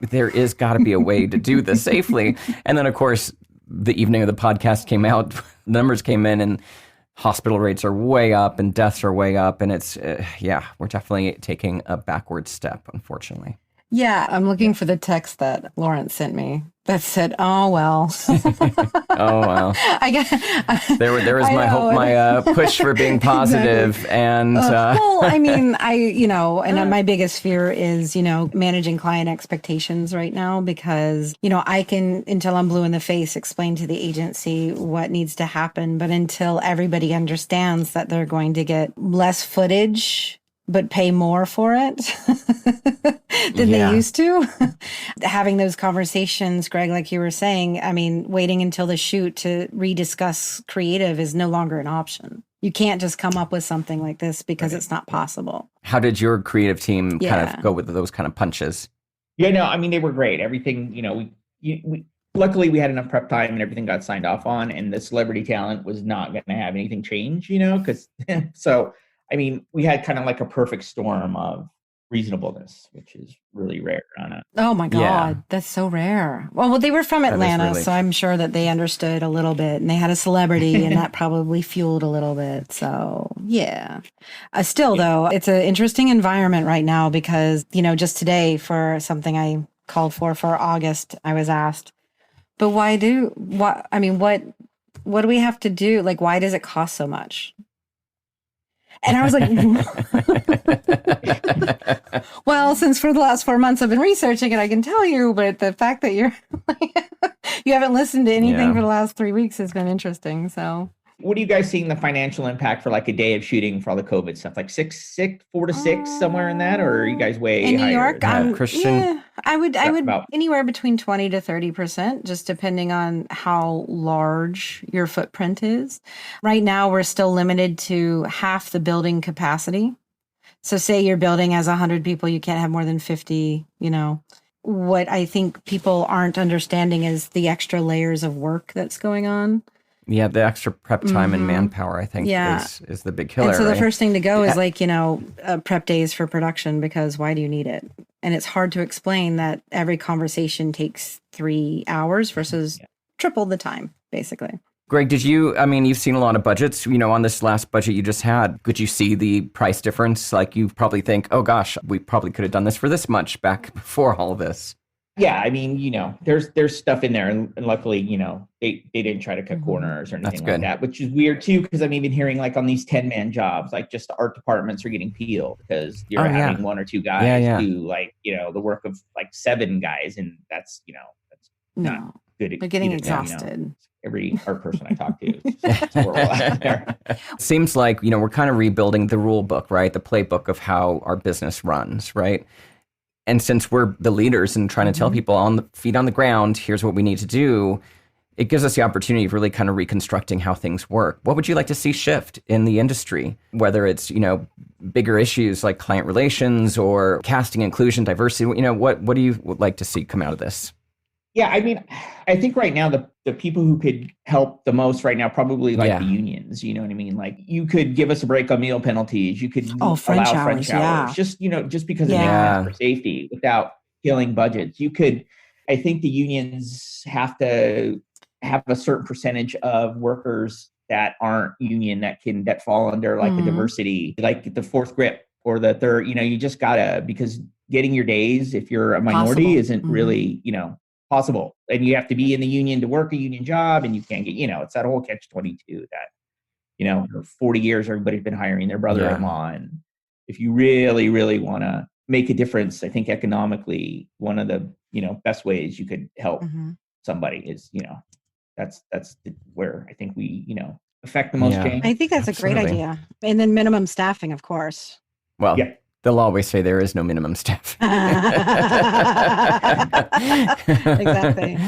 [SPEAKER 2] there is got to be a way to do this safely. And then, of course, the evening of the podcast came out, numbers came in, and hospital rates are way up and deaths are way up. And it's, we're definitely taking a backward step, unfortunately.
[SPEAKER 4] Yeah, I'm looking for the text that Lawrence sent me that said, "Oh well."
[SPEAKER 2] Oh well.
[SPEAKER 4] I guess
[SPEAKER 2] There was my push for being positive,
[SPEAKER 4] Exactly.
[SPEAKER 2] and
[SPEAKER 4] Well, I mean, and my biggest fear is, managing client expectations right now because, I can, until I'm blue in the face, explain to the agency what needs to happen. But until everybody understands that they're going to get less footage, but pay more for it than they used to. Having those conversations, Greg, like you were saying, I mean, waiting until the shoot to rediscuss creative is no longer an option. You can't just come up with something like this because it's not possible.
[SPEAKER 2] How did your creative team kind of go with those kind of punches?
[SPEAKER 3] Yeah, no, I mean, they were great. Everything, we luckily we had enough prep time and everything got signed off on, and the celebrity talent was not going to have anything change, because so, I mean, we had kind of like a perfect storm of reasonableness, which is really rare on a.
[SPEAKER 4] Oh my God, that's so rare. Well, they were from Atlanta, so I'm sure that they understood a little bit, and they had a celebrity, and that probably fueled a little bit. So yeah, still though, it's an interesting environment right now because just today for something I called for August, I was asked, but what do we have to do? Like, why does it cost so much? And I was like, well, since for the last 4 months I've been researching it, I can tell you, but the fact that you haven't listened to anything for the last 3 weeks has been interesting. So
[SPEAKER 3] what are you guys seeing the financial impact for like a day of shooting for all the COVID stuff? Like 4 to 6, somewhere in that, or are you guys way
[SPEAKER 4] in New
[SPEAKER 3] higher?
[SPEAKER 4] York?
[SPEAKER 2] Christian,
[SPEAKER 4] yeah, I would anywhere between 20 to 30%, just depending on how large your footprint is. Right now, we're still limited to half the building capacity. So say your building has 100 people, you can't have more than 50, What I think people aren't understanding is the extra layers of work that's going on.
[SPEAKER 2] Yeah, the extra prep time and manpower, I think, is the big killer.
[SPEAKER 4] And so the first thing to go is prep days for production, because why do you need it? And it's hard to explain that every conversation takes 3 hours versus triple the time, basically.
[SPEAKER 2] Greg, you've seen a lot of budgets, on this last budget you just had. Could you see the price difference? Like you probably think, oh gosh, we probably could have done this for this much back before all of this.
[SPEAKER 3] Yeah, I mean, there's stuff in there, and luckily, they didn't try to cut corners or anything like that, which is weird too, because I'm even hearing like on these 10-man jobs, like just the art departments are getting peeled because you're having one or two guys do like, the work of like 7 guys, and that's not good.
[SPEAKER 4] They're getting exhausted.
[SPEAKER 3] Every art person I talk to is horrible out there.
[SPEAKER 2] Seems like, we're kind of rebuilding the rule book, right? The playbook of how our business runs, right? And since we're the leaders and trying to tell people on the feet on the ground, here's what we need to do, it gives us the opportunity of really kind of reconstructing how things work. What would you like to see shift in the industry? Whether it's, bigger issues like client relations or casting, inclusion, diversity, what do you like to see come out of this?
[SPEAKER 3] Yeah, I mean, I think right now the people who could help the most right now probably the unions. You know what I mean? Like you could give us a break on meal penalties. You could allow French hours, just because it makes sense for safety without killing budgets. I think the unions have to have a certain percentage of workers that aren't union that fall under like the diversity, like the fourth grip or the third. You just gotta, because getting your days if you're a minority isn't really possible, and you have to be in the union to work a union job, and you can't get, it's that whole catch-22 that, for 40 years, everybody's been hiring their brother-in-law. And if you really, really want to make a difference, I think economically, one of the, best ways you could help somebody is, that's where I think we, affect the most change.
[SPEAKER 4] I think that's a great idea. And then minimum staffing, of course.
[SPEAKER 2] Well, they'll always say there is no minimum staff.
[SPEAKER 4] Exactly.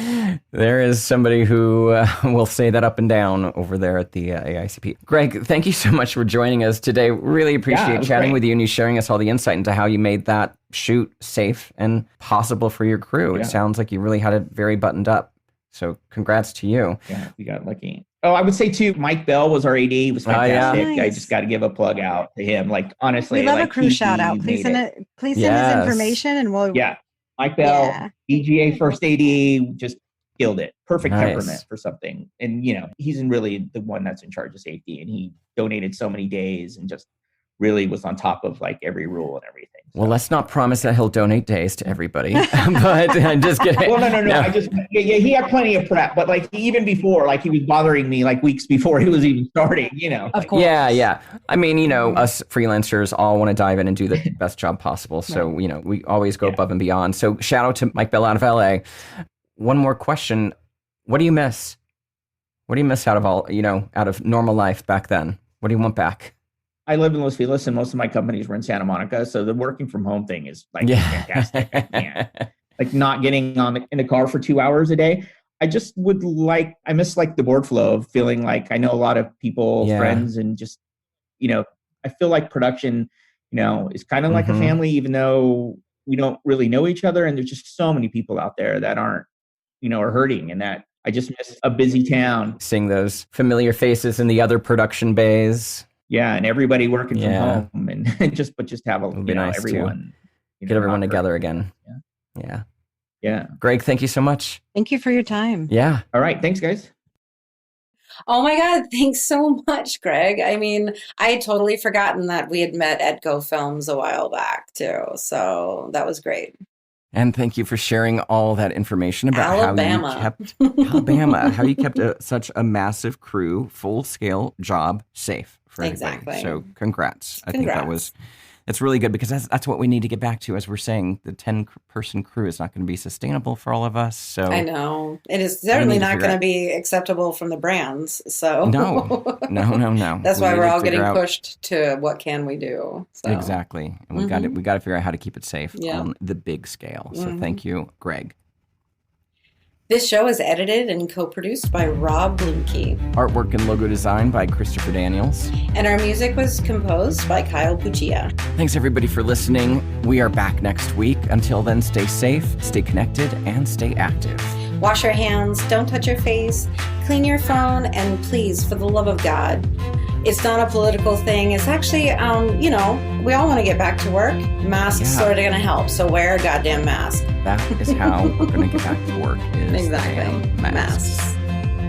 [SPEAKER 2] There is somebody who will say that up and down over there at the AICP. Greg, thank you so much for joining us today. Really appreciate chatting with you and you sharing us all the insight into how you made that shoot safe and possible for your crew. It sounds like you really had it very buttoned up. So congrats to you. Yeah,
[SPEAKER 3] we got lucky. Oh, I would say too, Mike Bell was our AD. He was fantastic.
[SPEAKER 4] Nice.
[SPEAKER 3] I just got to give a plug out to him. Like, honestly,
[SPEAKER 4] we love a crew shout out. Please send his information and we'll.
[SPEAKER 3] Yeah. Mike Bell, EGA first AD, just killed it. Perfect temperament for something. And, he's really the one that's in charge of safety, and he donated so many days and just really was on top of like every rule and everything.
[SPEAKER 2] Well, let's not promise that he'll donate days to everybody, but I'm just kidding.
[SPEAKER 3] Well, no. He had plenty of prep, but like even before, like he was bothering me like weeks before he was even starting,
[SPEAKER 4] Of course.
[SPEAKER 2] Yeah. I mean, us freelancers all want to dive in and do the best job possible. So, we always go above and beyond. So shout out to Mike Bell out of LA. One more question. What do you miss? What do you miss out of normal life back then? What do you want back?
[SPEAKER 3] I live in Los Feliz and most of my companies were in Santa Monica. So the working from home thing is like fantastic. I can't. Like not getting in the car for 2 hours a day. I just I miss like the board flow of feeling like I know a lot of people, friends, and just, I feel like production, is kind of like a family, even though we don't really know each other. And there's just so many people out there that aren't, are hurting, and that I just miss a busy town.
[SPEAKER 2] Seeing those familiar faces in the other production bays.
[SPEAKER 3] Yeah, and everybody working from home, and just have
[SPEAKER 2] nice
[SPEAKER 3] everyone
[SPEAKER 2] get everyone together again. Yeah. Greg, thank you so much.
[SPEAKER 4] Thank you for your time.
[SPEAKER 2] Yeah.
[SPEAKER 3] All right, thanks, guys.
[SPEAKER 1] Oh my God, thanks so much, Greg. I mean, I had totally forgotten that we had met at Go Films a while back too, so that was great.
[SPEAKER 2] And thank you for sharing all that information about
[SPEAKER 1] Alabama.
[SPEAKER 2] how you kept such a massive crew, full-scale job safe for everybody.
[SPEAKER 1] Exactly.
[SPEAKER 2] So congrats. I think that's really good, because that's what we need to get back to. As we're saying, the 10-person crew is not going to be sustainable for all of us. So
[SPEAKER 1] I know. It is certainly not going to be acceptable from the brands. So
[SPEAKER 2] No.
[SPEAKER 1] That's why we're all getting pushed to what can we do. So.
[SPEAKER 2] Exactly. And we got to figure out how to keep it safe on the big scale. So thank you, Greg.
[SPEAKER 1] This show is edited and co-produced by Rob Blumke.
[SPEAKER 2] Artwork and logo design by Christopher Daniels.
[SPEAKER 1] And our music was composed by Kyle Puccia.
[SPEAKER 2] Thanks everybody for listening. We are back next week. Until then, stay safe, stay connected, and stay active.
[SPEAKER 1] Wash your hands, don't touch your face, clean your phone, and please, for the love of God, it's not a political thing. It's actually, we all want to get back to work. Masks sort of going to help, so wear a goddamn mask.
[SPEAKER 2] That is how we're going to get back to work.
[SPEAKER 1] Exactly. Masks.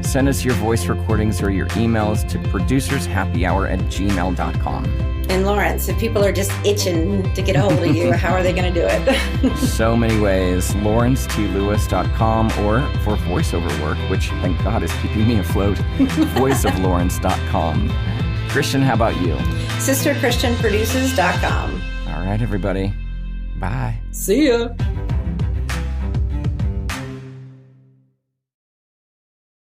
[SPEAKER 2] Send us your voice recordings or your emails to producershappyhour@gmail.com.
[SPEAKER 1] And Lawrence, if people are just itching to get a hold of you, how are they going to do it?
[SPEAKER 2] So many ways. LawrenceTLewis.com, or for voiceover work, which thank God is keeping me afloat, voiceoflawrence.com. Christian, how about you?
[SPEAKER 1] SisterChristianProduces.com.
[SPEAKER 2] All right, everybody. Bye.
[SPEAKER 1] See ya.